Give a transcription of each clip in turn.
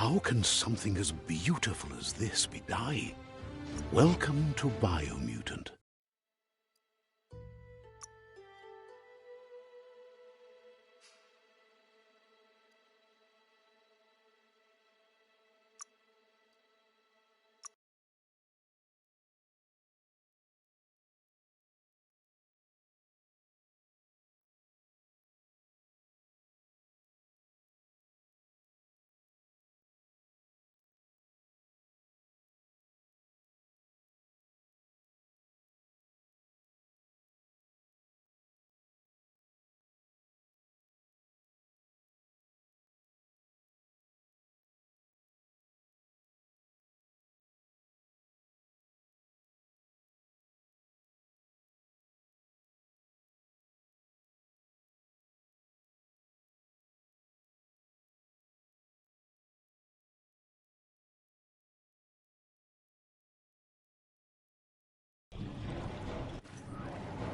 How can something as beautiful as this be dying? Welcome to Biomutant.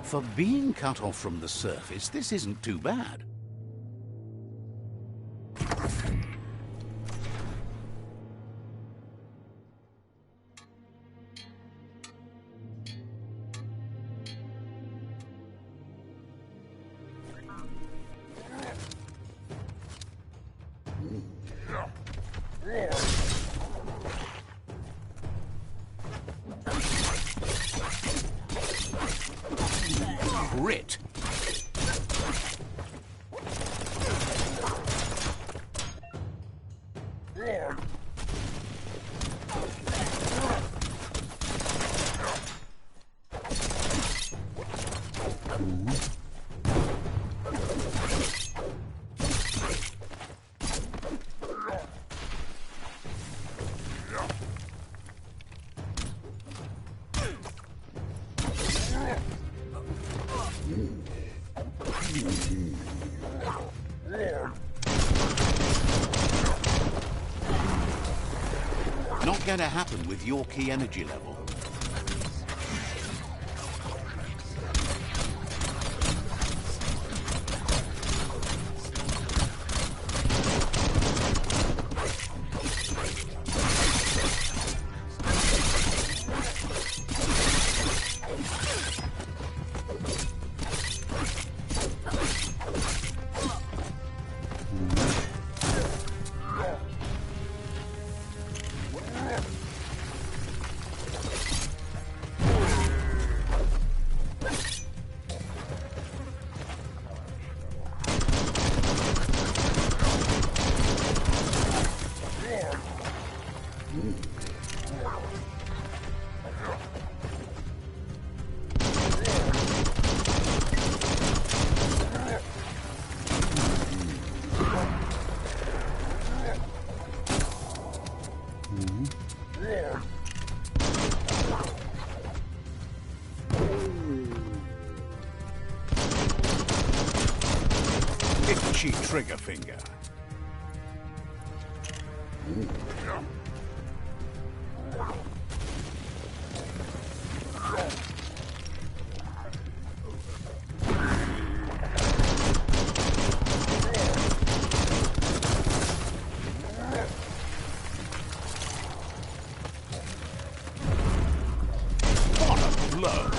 For being cut off from the surface, this isn't too bad. Grit. Not going to happen with your key energy level. Itchy trigger finger. What a blow!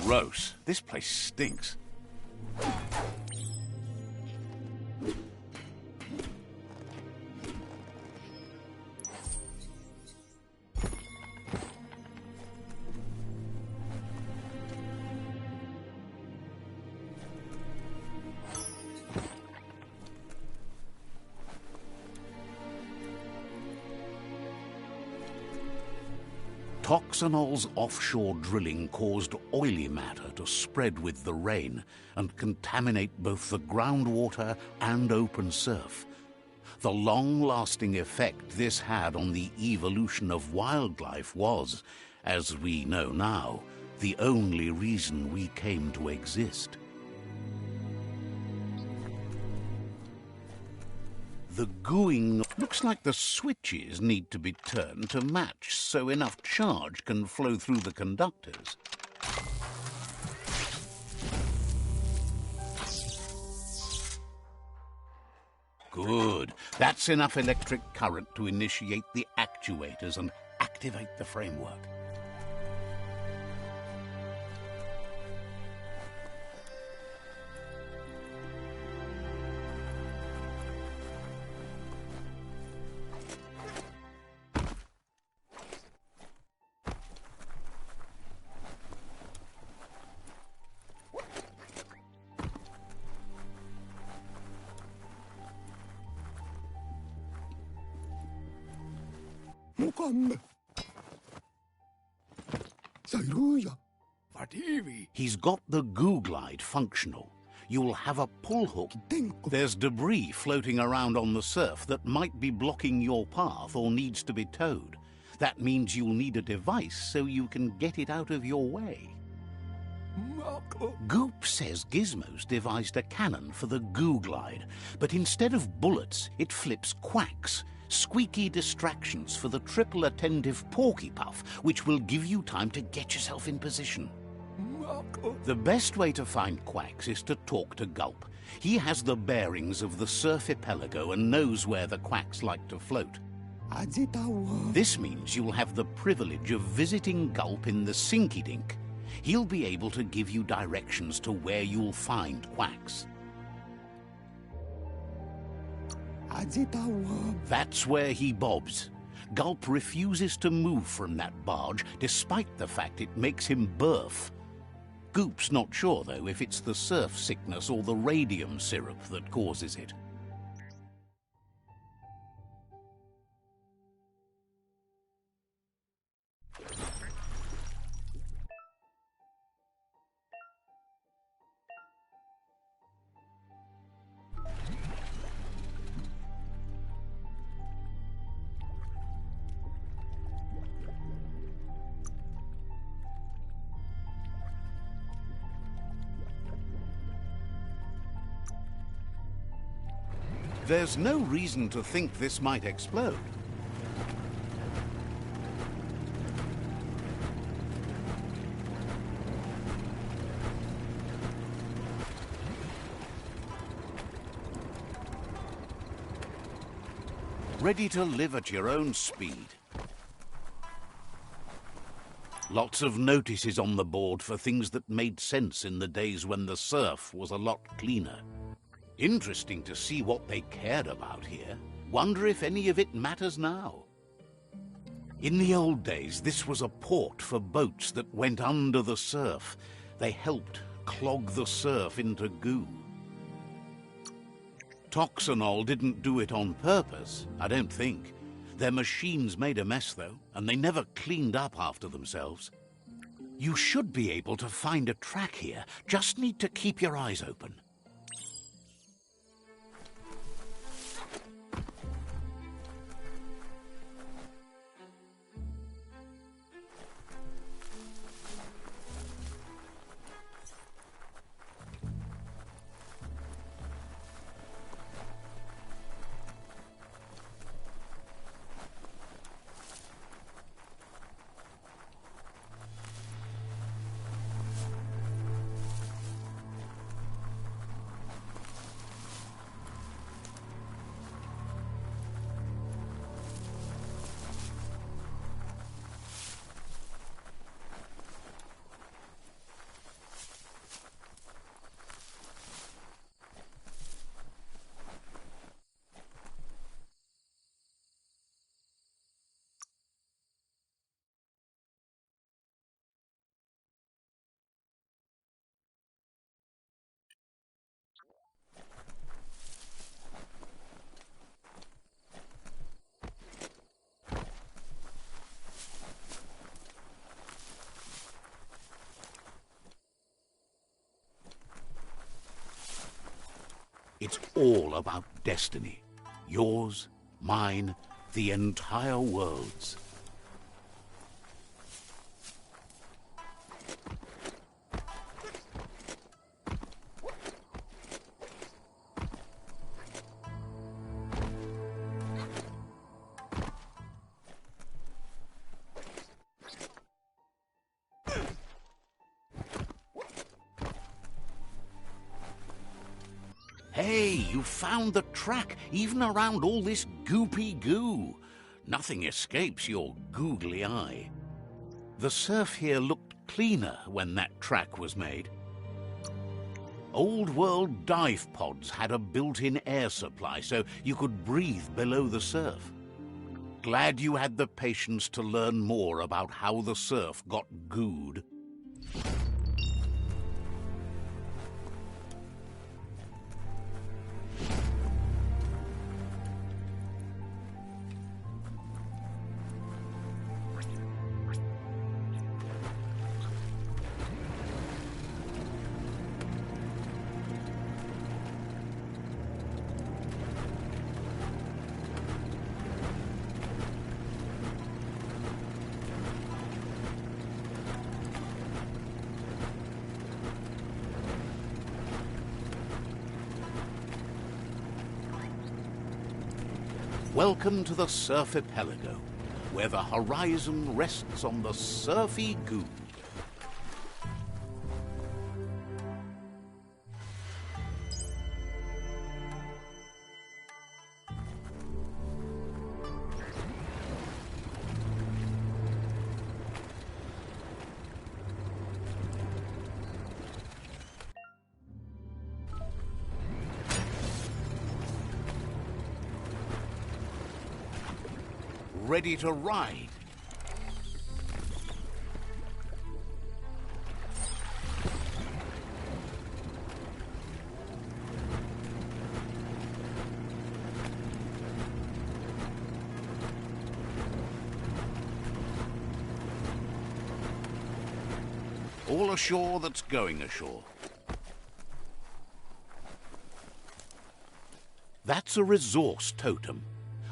Gross. This place stinks. Toxanol's offshore drilling caused oily matter to spread with the rain and contaminate both the groundwater and open surf. The long-lasting effect this had on the evolution of wildlife was, as we know now, the only reason we came to exist. The gooing looks like the switches need to be turned to match so enough charge can flow through the conductors. Good. That's enough electric current to initiate the actuators and activate the framework. He's got the goo glide functional. You'll have a pull hook. There's debris floating around on the surf that might be blocking your path or needs to be towed. That means you'll need a device so you can get it out of your way. Goop says Gizmo's devised a cannon for the goo glide, but instead of bullets, it flips quacks. Squeaky distractions for the triple attentive Porky Puff, which will give you time to get yourself in position. The best way to find quacks is to talk to Gulp. He has the bearings of the surf archipelago and knows where the quacks like to float. This means you'll have the privilege of visiting Gulp in the Sinky Dink. He'll be able to give you directions to where you'll find quacks. That's where he bobs. Gulp refuses to move from that barge, despite the fact it makes him burf. Goop's not sure, though, if it's the surf sickness or the radium syrup that causes it. There's no reason to think this might explode. Ready to live at your own speed. Lots of notices on the board for things that made sense in the days when the surf was a lot cleaner. Interesting to see what they cared about here. Wonder if any of it matters now. In the old days, this was a port for boats that went under the surf. They helped clog the surf into goo. Toxanol didn't do it on purpose, I don't think. Their machines made a mess, though, and they never cleaned up after themselves. You should be able to find a track here. Just need to keep your eyes open. It's all about destiny. Yours, mine, the entire world's. Hey, you found the track, even around all this goopy goo. Nothing escapes your googly eye. The surf here looked cleaner when that track was made. Old world dive pods had a built-in air supply so you could breathe below the surf. Glad you had the patience to learn more about how the surf got gooed. Welcome to the Surfipelago, where the horizon rests on the surfy goo. Ready to ride. All ashore that's going ashore. That's a resource totem.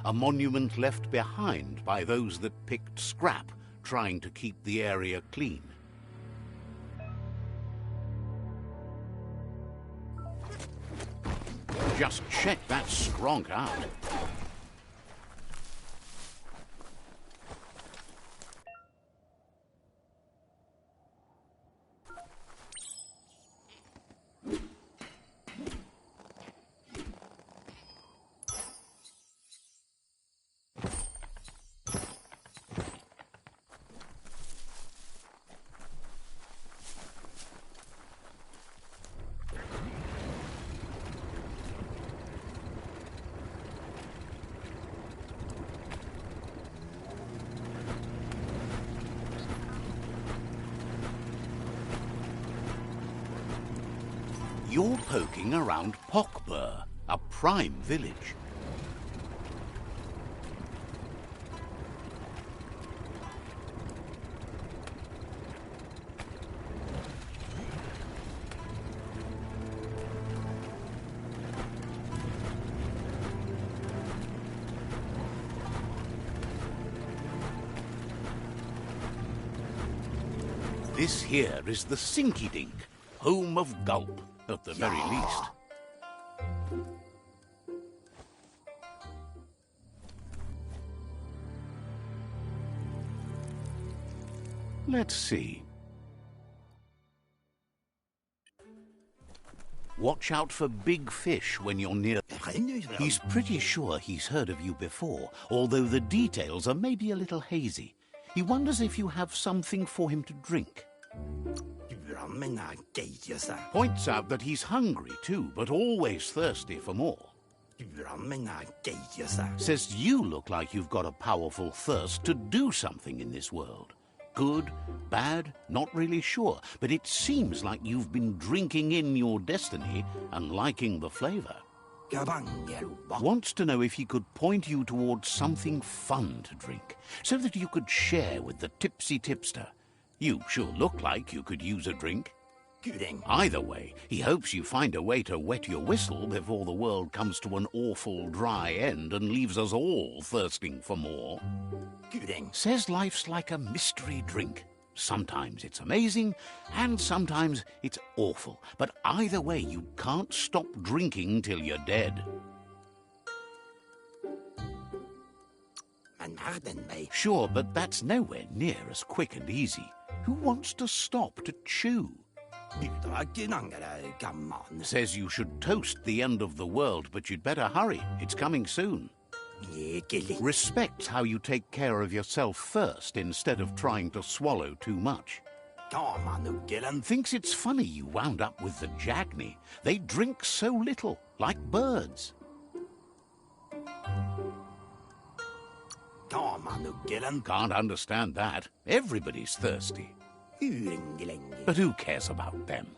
A monument left behind by those that picked scrap, trying to keep the area clean. Just check that skronk out. You're poking around Pockbur, a prime village. This here is the Sinky Dink, home of Gulp. At the very least. Let's see. Watch out for big fish when you're near. He's pretty sure he's heard of you before, although the details are maybe a little hazy. He wonders if you have something for him to drink. Points out that he's hungry too, but always thirsty for more. Says you look like you've got a powerful thirst to do something in this world. Good, bad, not really sure, but it seems like you've been drinking in your destiny and liking the flavor. Wants to know if he could point you towards something fun to drink, so that you could share with the tipsy tipster. You sure look like you could use a drink. Either way, he hopes you find a way to wet your whistle before the world comes to an awful dry end and leaves us all thirsting for more. Says life's like a mystery drink. Sometimes it's amazing, and sometimes it's awful. But either way, you can't stop drinking till you're dead. Sure, but that's nowhere near as quick and easy. Who wants to stop to chew? Says you should toast the end of the world, but you'd better hurry. It's coming soon. Respects how you take care of yourself first instead of trying to swallow too much. Thinks it's funny you wound up with the Jagny. They drink so little, like birds. Can't understand that. Everybody's thirsty. But who cares about them?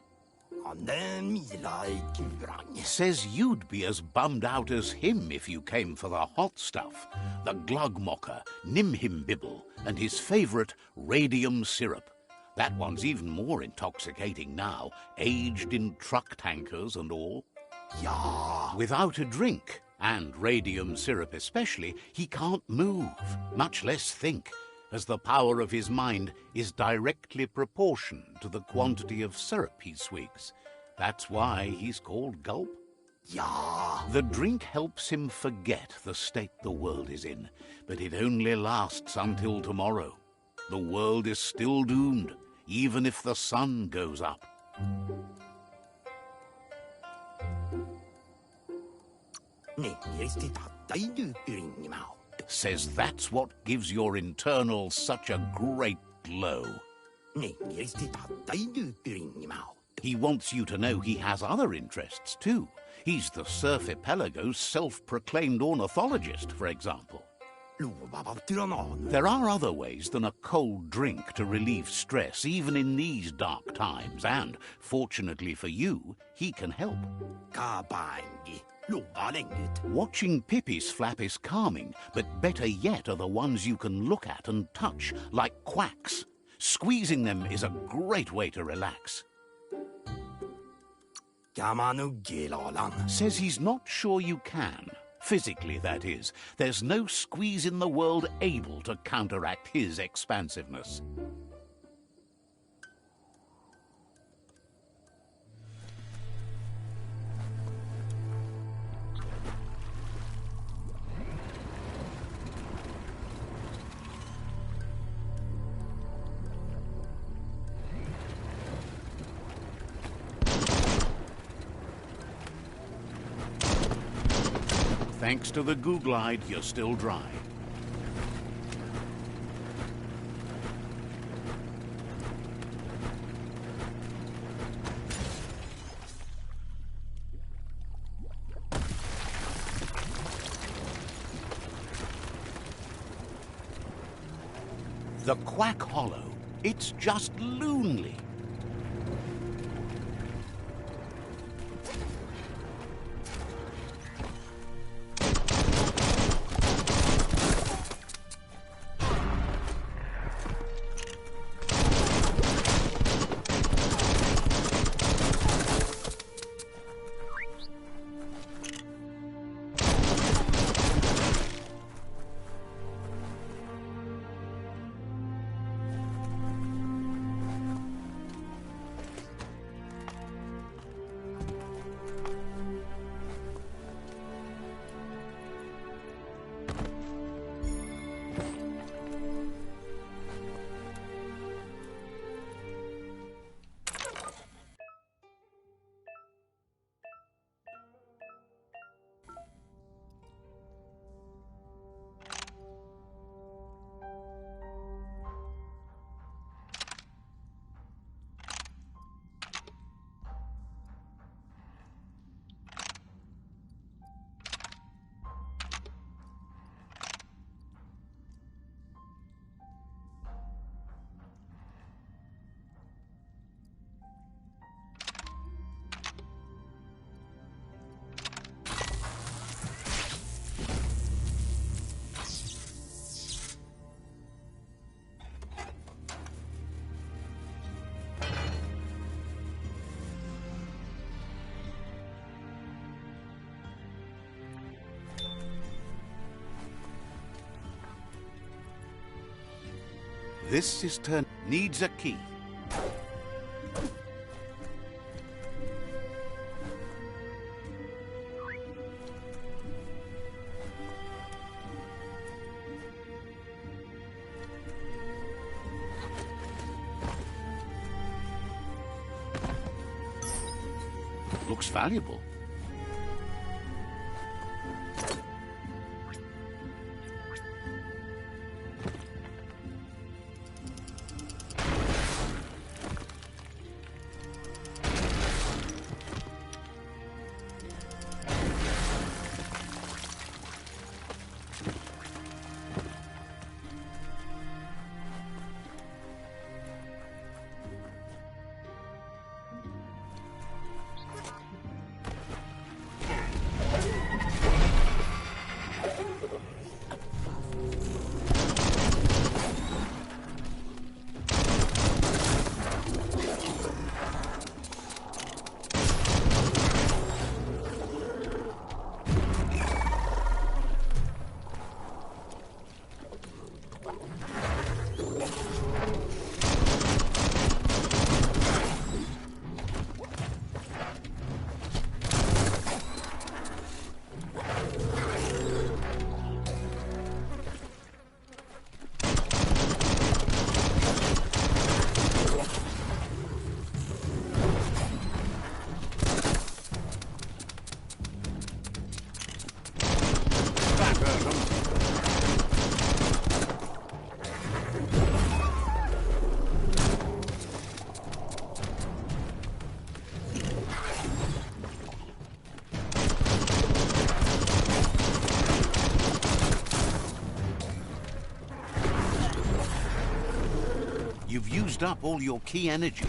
Says you'd be as bummed out as him if you came for the hot stuff. The Glugmocker, Nimhimbibble, and his favourite radium syrup. That one's even more intoxicating now, aged in truck tankers and all. Without a drink, and radium syrup especially, he can't move, much less think, as the power of his mind is directly proportioned to the quantity of syrup he swigs. That's why he's called Gulp. The drink helps him forget the state the world is in, but it only lasts until tomorrow. The world is still doomed, even if the sun goes up. Says that's what gives your internals such a great glow. He wants you to know he has other interests too. He's the Surfipelago's self-proclaimed ornithologist, for example. There are other ways than a cold drink to relieve stress, even in these dark times, and, fortunately for you, he can help. Watching Pippi's flap is calming, but better yet are the ones you can look at and touch, like quacks. Squeezing them is a great way to relax. Says he's not sure you can. Physically, that is. There's no squeeze in the world able to counteract his expansiveness. Thanks to the goo glide, you're still dry. The Quack Hollow, it's just loonly. This cistern needs a key. Looks valuable. You've used up all your key energy.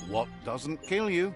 What doesn't kill you?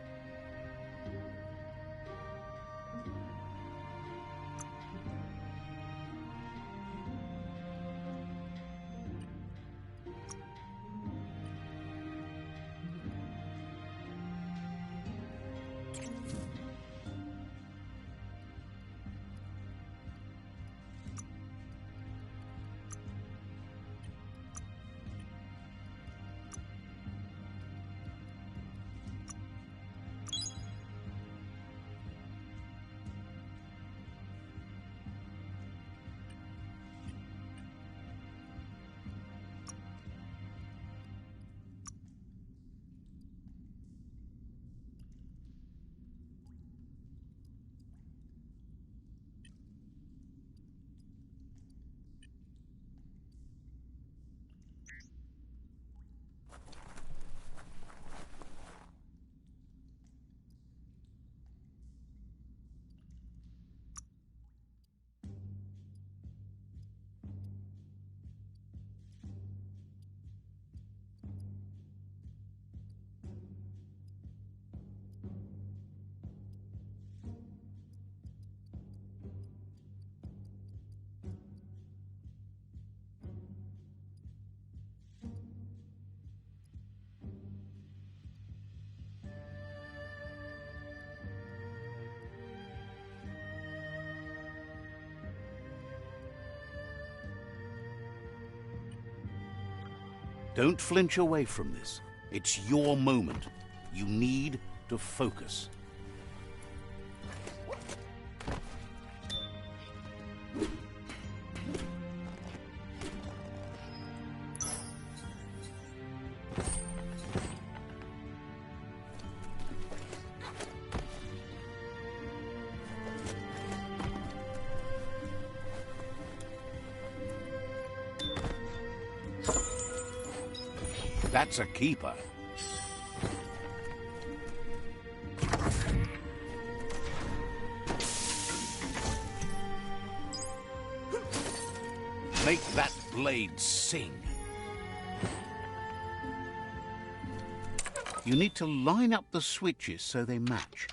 Don't flinch away from this. It's your moment. You need to focus. That's a keeper. Make that blade sing. You need to line up the switches so they match.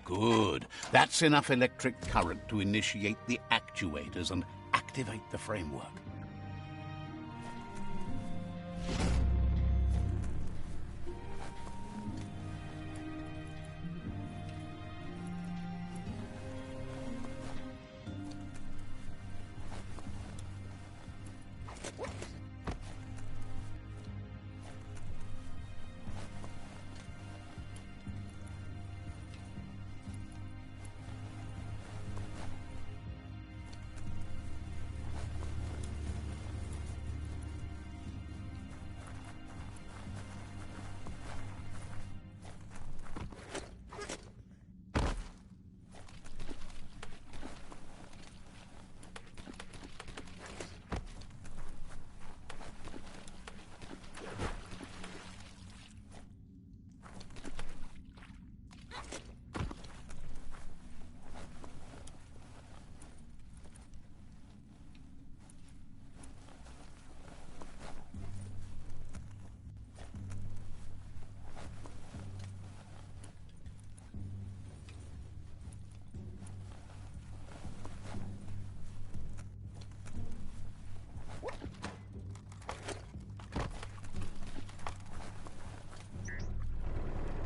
Good. That's enough electric current to initiate the actuators and activate the framework.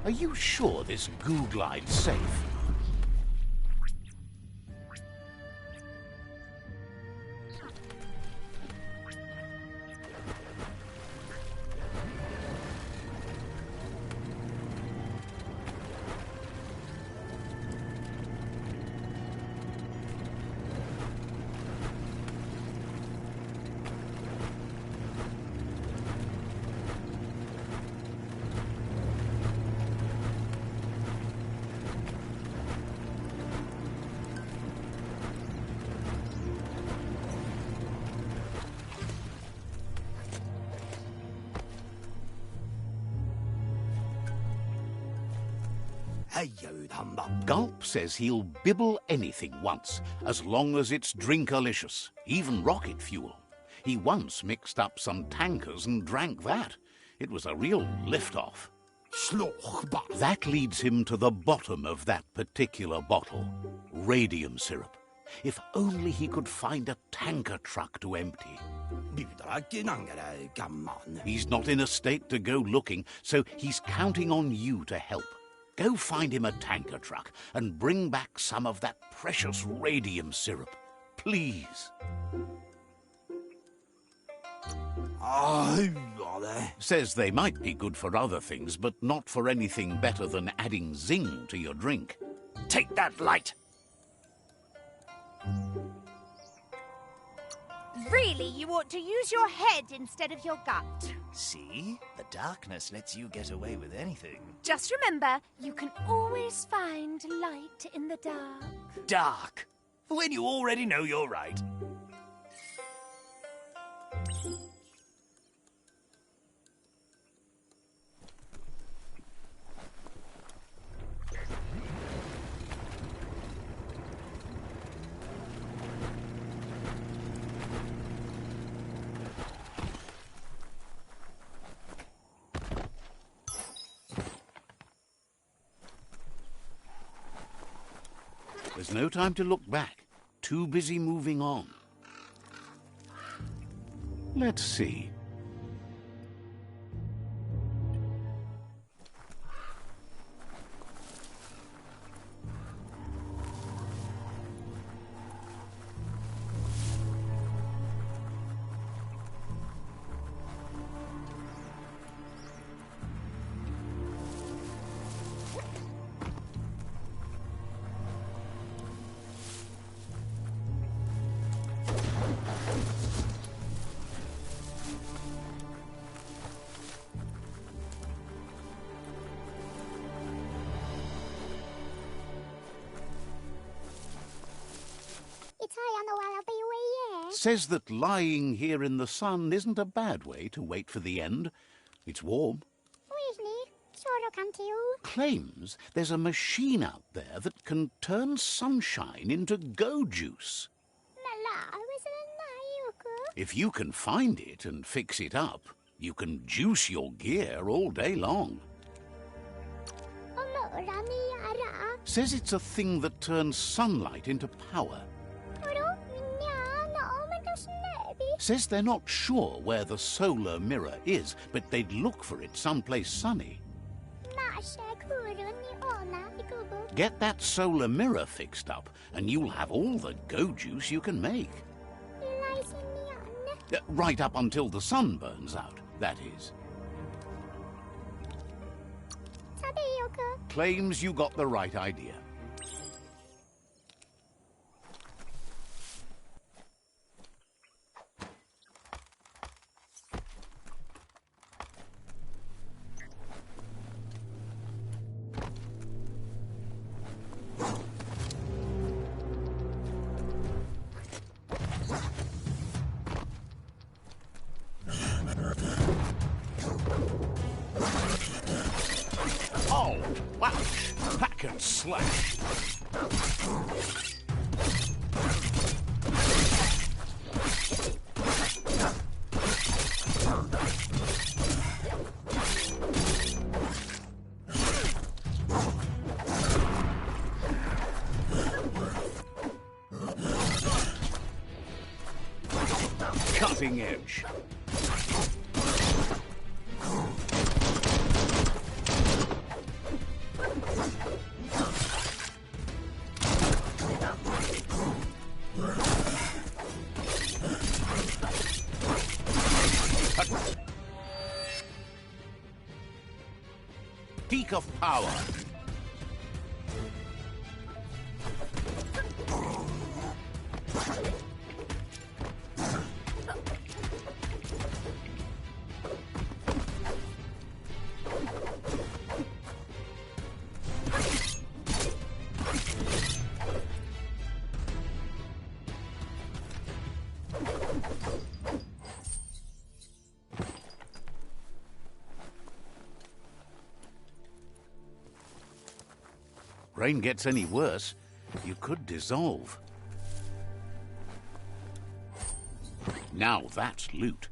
Are you sure this goo glide's safe? Gulp says he'll bibble anything once, as long as it's drinkalicious, even rocket fuel. He once mixed up some tankers and drank that. It was a real lift-off. That leads him to the bottom of that particular bottle. Radium syrup. If only he could find a tanker truck to empty. He's not in a state to go looking, so he's counting on you to help. Go find him a tanker truck and bring back some of that precious radium syrup. Please. Says they might be good for other things, but not for anything better than adding zing to your drink. Take that light! Really, you ought to use your head instead of your gut. See? The darkness lets you get away with anything. Just remember, you can always find light in the dark. Dark? When you already know you're right. There's no time to look back. Too busy moving on. Let's see. Says that lying here in the sun isn't a bad way to wait for the end. It's warm. Claims there's a machine out there that can turn sunshine into go juice. If you can find it and fix it up, you can juice your gear all day long. Says it's a thing that turns sunlight into power. Says they're not sure where the solar mirror is, but they'd look for it someplace sunny. Get that solar mirror fixed up, and you'll have all the go juice you can make. Right up until the sun burns out, that is. Claims you got the right idea. Oh, wow! Hack and slash! Cutting edge. Peak of power. Rain gets any worse, you could dissolve. Now that's loot.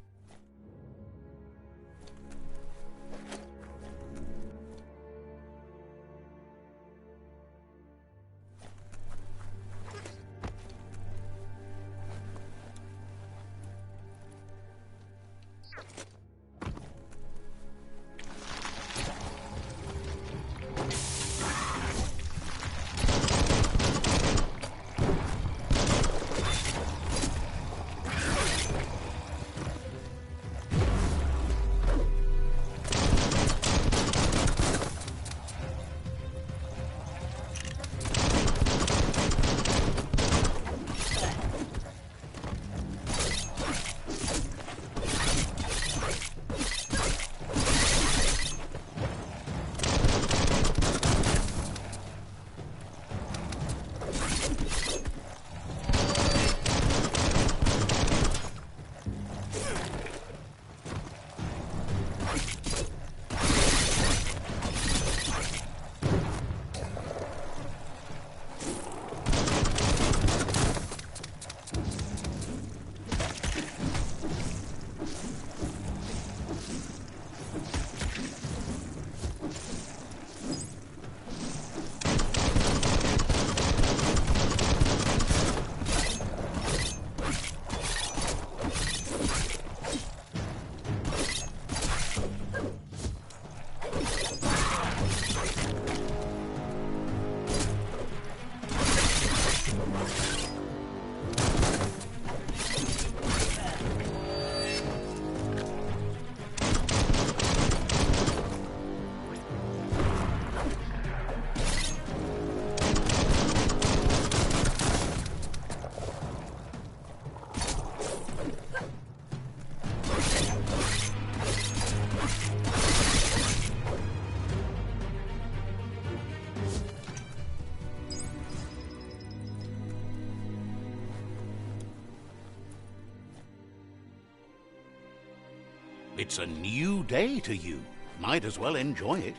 It's a new day to you. Might as well enjoy it.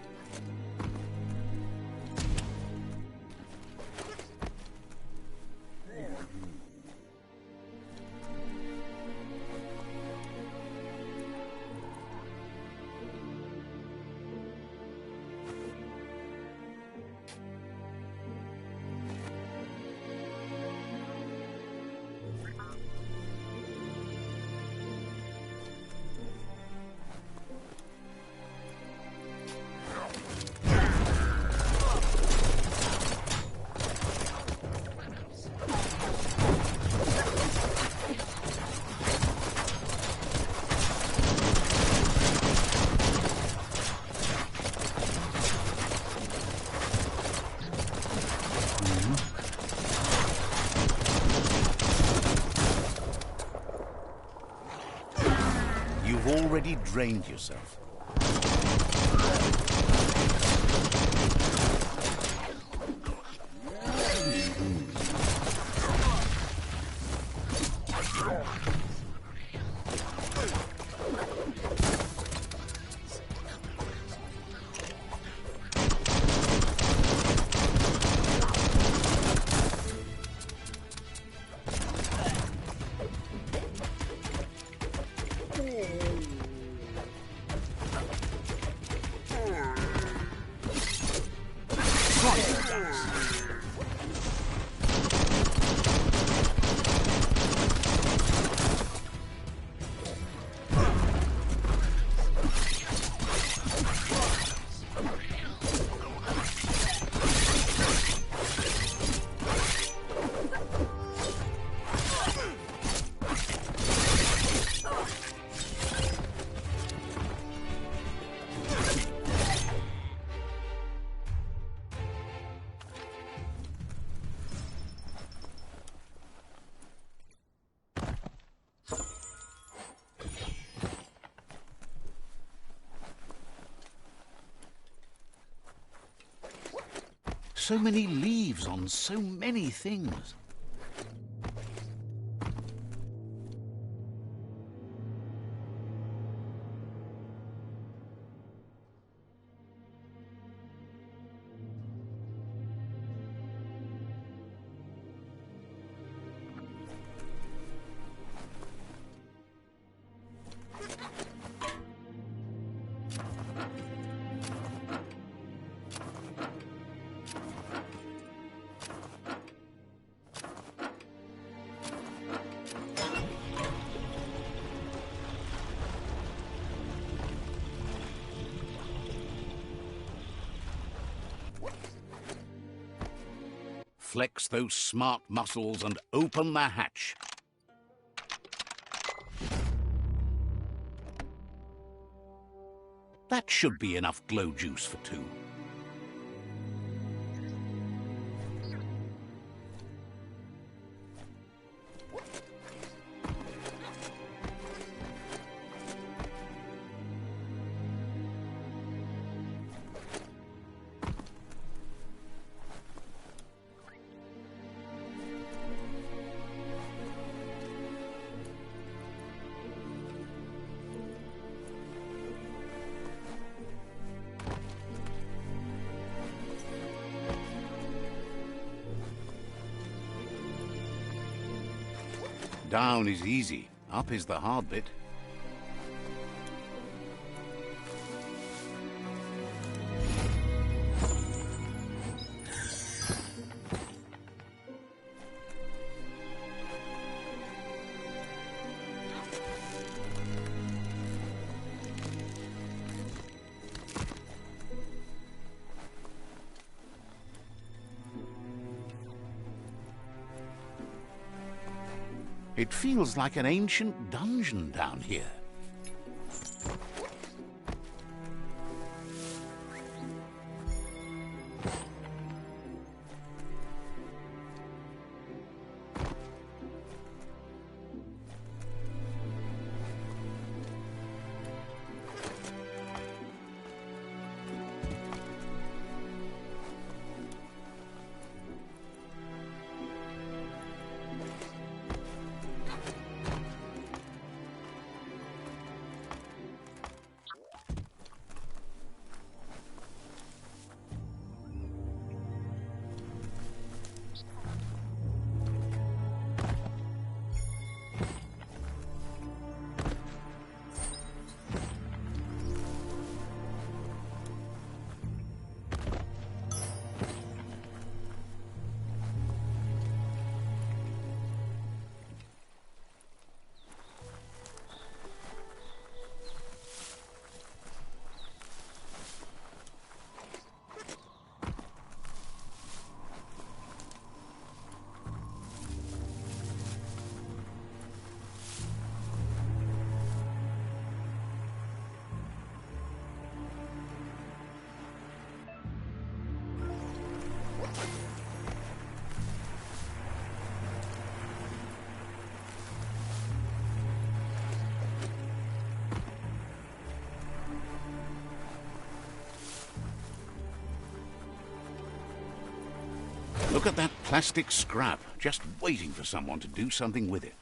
You've already drained yourself. So many leaves on so many things. Flex those smart muscles and open the hatch. That should be enough glow juice for two. Down is easy, up is the hard bit. It feels like an ancient dungeon down here. Look at that plastic scrap, just waiting for someone to do something with it.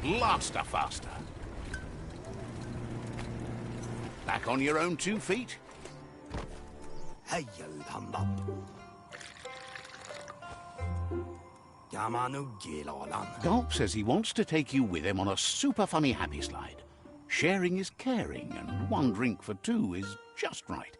Blaster faster. Back on your own 2 feet. Gulp says he wants to take you with him on a super funny happy slide. Sharing is caring, and 1 drink for 2 is just right.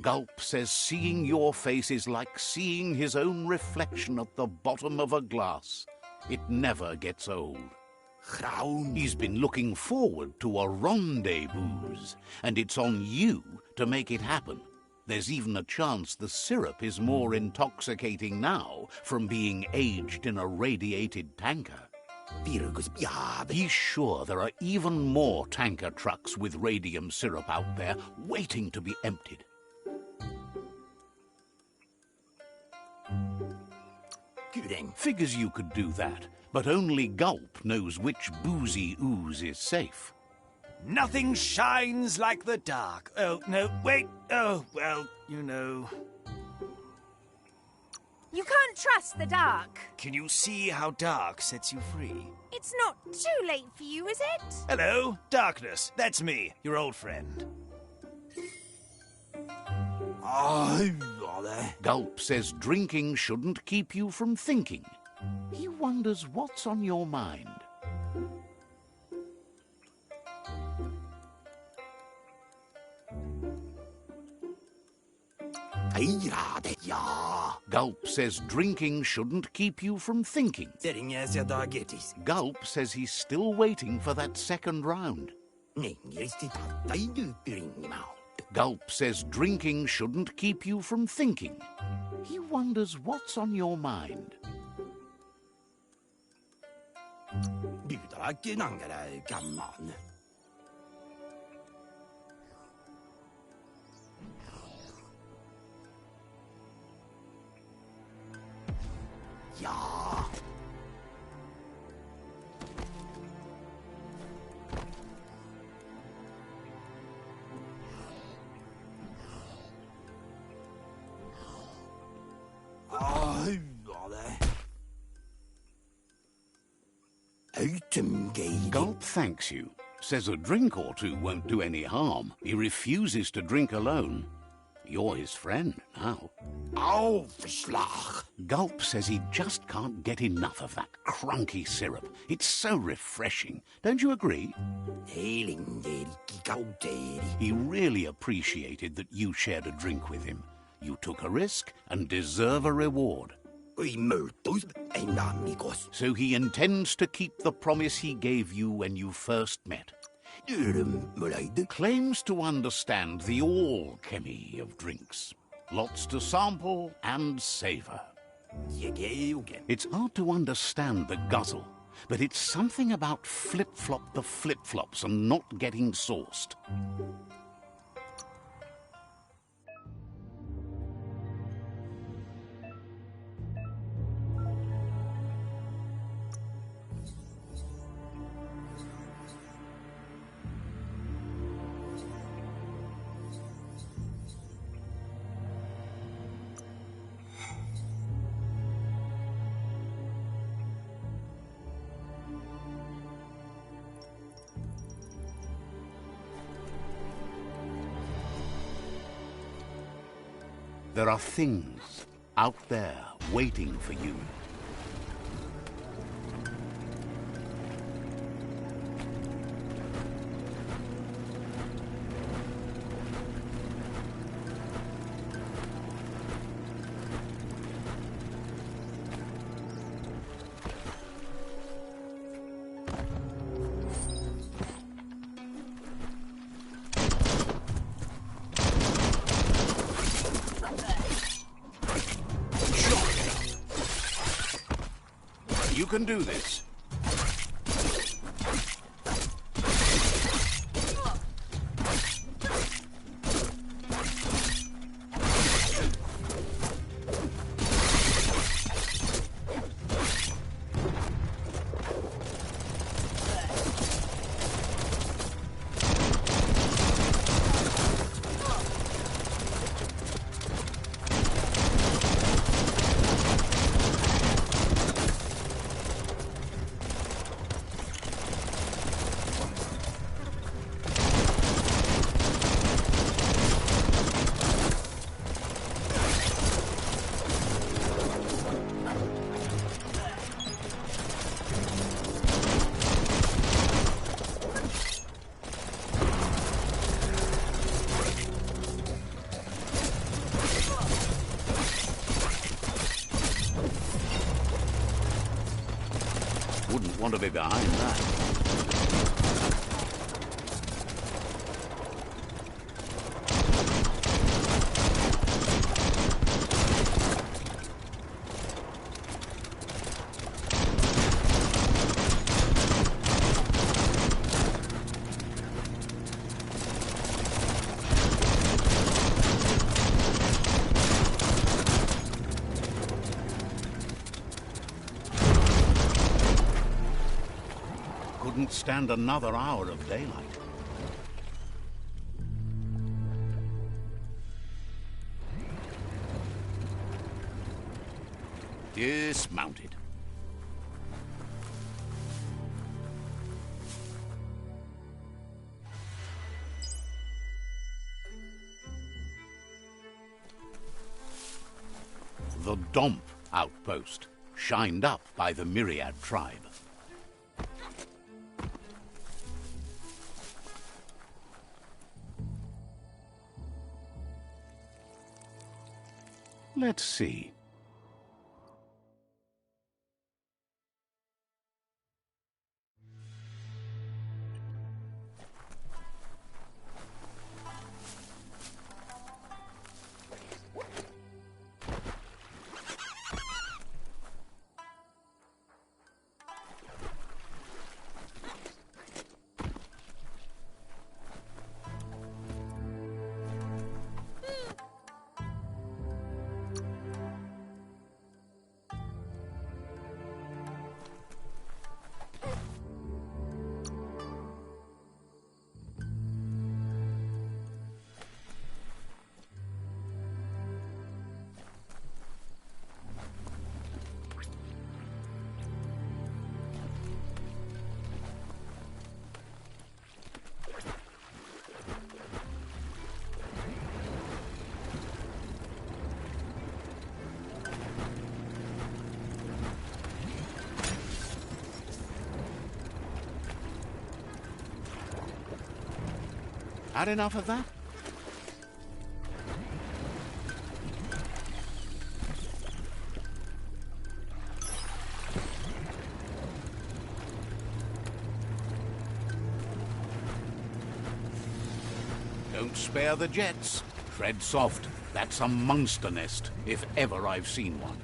Gulp says seeing your face is like seeing his own reflection at the bottom of a glass. It never gets old. He's been looking forward to a rendezvous, and it's on you to make it happen. There's even a chance the syrup is more intoxicating now from being aged in a radiated tanker. He's sure there are even more tanker trucks with radium syrup out there waiting to be emptied. Figures you could do that, but only Gulp knows which boozy ooze is safe. Nothing shines like the dark. Oh, no, wait. Oh, well, you know. You can't trust the dark. Can you see how dark sets you free? It's not too late for you, is it? Hello, darkness. That's me, your old friend. Gulp says drinking shouldn't keep you from thinking. He wonders what's on your mind. Gulp says drinking shouldn't keep you from thinking. Gulp says he's still waiting for that second round. Gulp says drinking shouldn't keep you from thinking. He wonders what's on your mind. Gulp thanks you, says a drink or 2 won't do any harm. He refuses to drink alone. You're his friend now. Gulp says he just can't get enough of that crunky syrup. It's so refreshing. Don't you agree? He really appreciated that you shared a drink with him. You took a risk and deserve a reward. So he intends to keep the promise he gave you when you first met. Claims to understand the alchemy of drinks. Lots to sample and savor. It's hard to understand the guzzle, but it's something about flip-flop the flip-flops and not getting sauced. There are things out there waiting for you. You can do this. Wouldn't want to be behind that. Couldn't stand another hour of daylight. Dismounted. The Domp outpost, shined up by the Myriad tribe. Let's see. Had enough of that? Don't spare the jets. Tread soft. That's a monster nest, if ever I've seen one.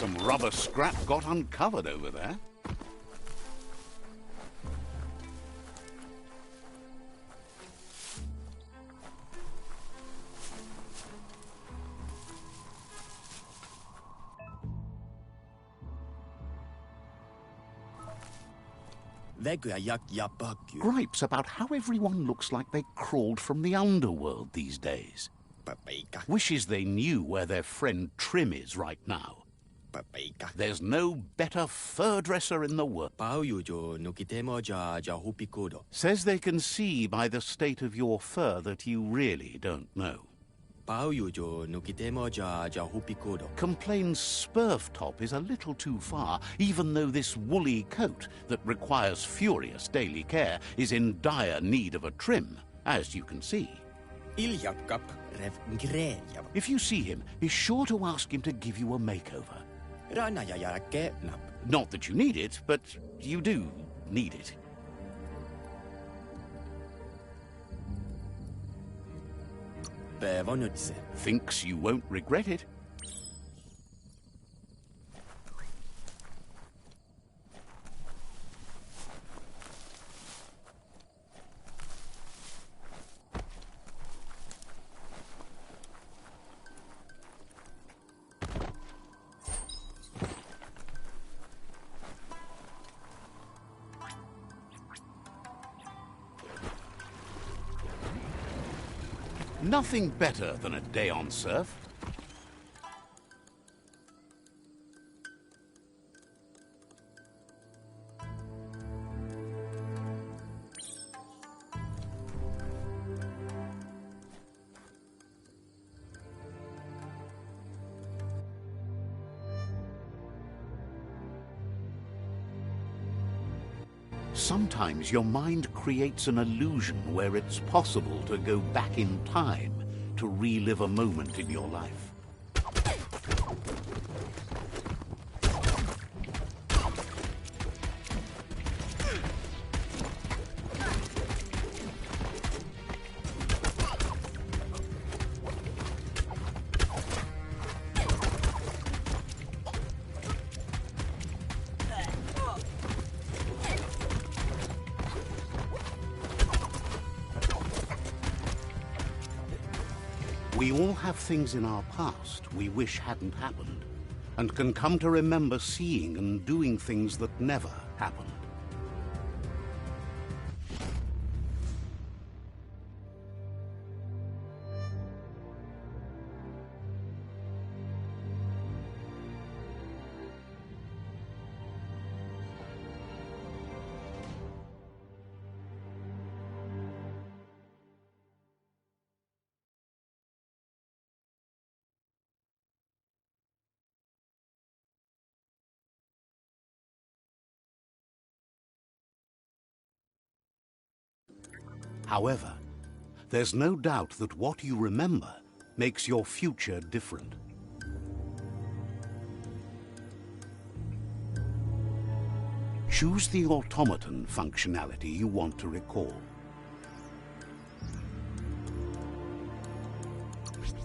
some rubber scrap got uncovered over there. Gripes about how everyone looks like they crawled from the underworld these days. Wishes they knew where their friend Trim is right now. There's no better fur dresser in the world. Says they can see by the state of your fur that you really don't know. Complains Spurf Top is a little too far, even though this woolly coat that requires furious daily care is in dire need of a trim, as you can see. If you see him, be sure to ask him to give you a makeover. Not that you need it, but you do need it. Thinks you won't regret it. Nothing better than a day on surf. Sometimes your mind creates an illusion where it's possible to go back in time to relive a moment in your life. We all have things in our past we wish hadn't happened, and can come to remember seeing and doing things that never happened. However, there's no doubt that what you remember makes your future different. Choose the automaton functionality you want to recall.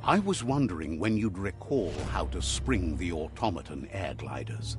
I was wondering when you'd recall how to spring the automaton air gliders.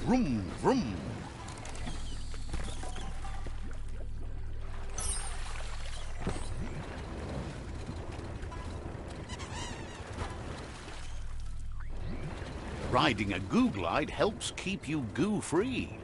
Vroom, vroom. Riding a goo glide helps keep you goo-free.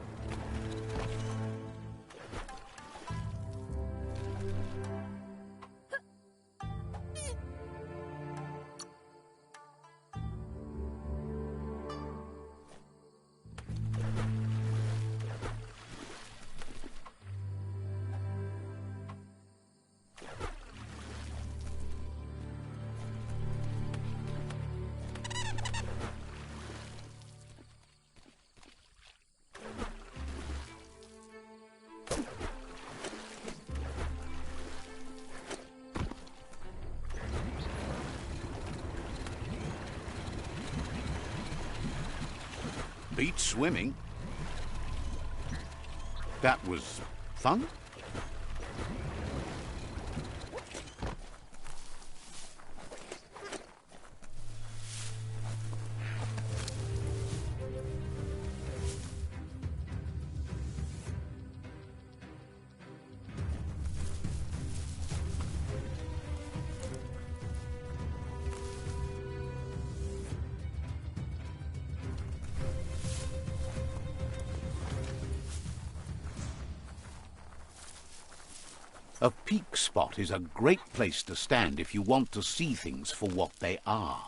Beats swimming. That was fun. A peak spot is a great place to stand if you want to see things for what they are.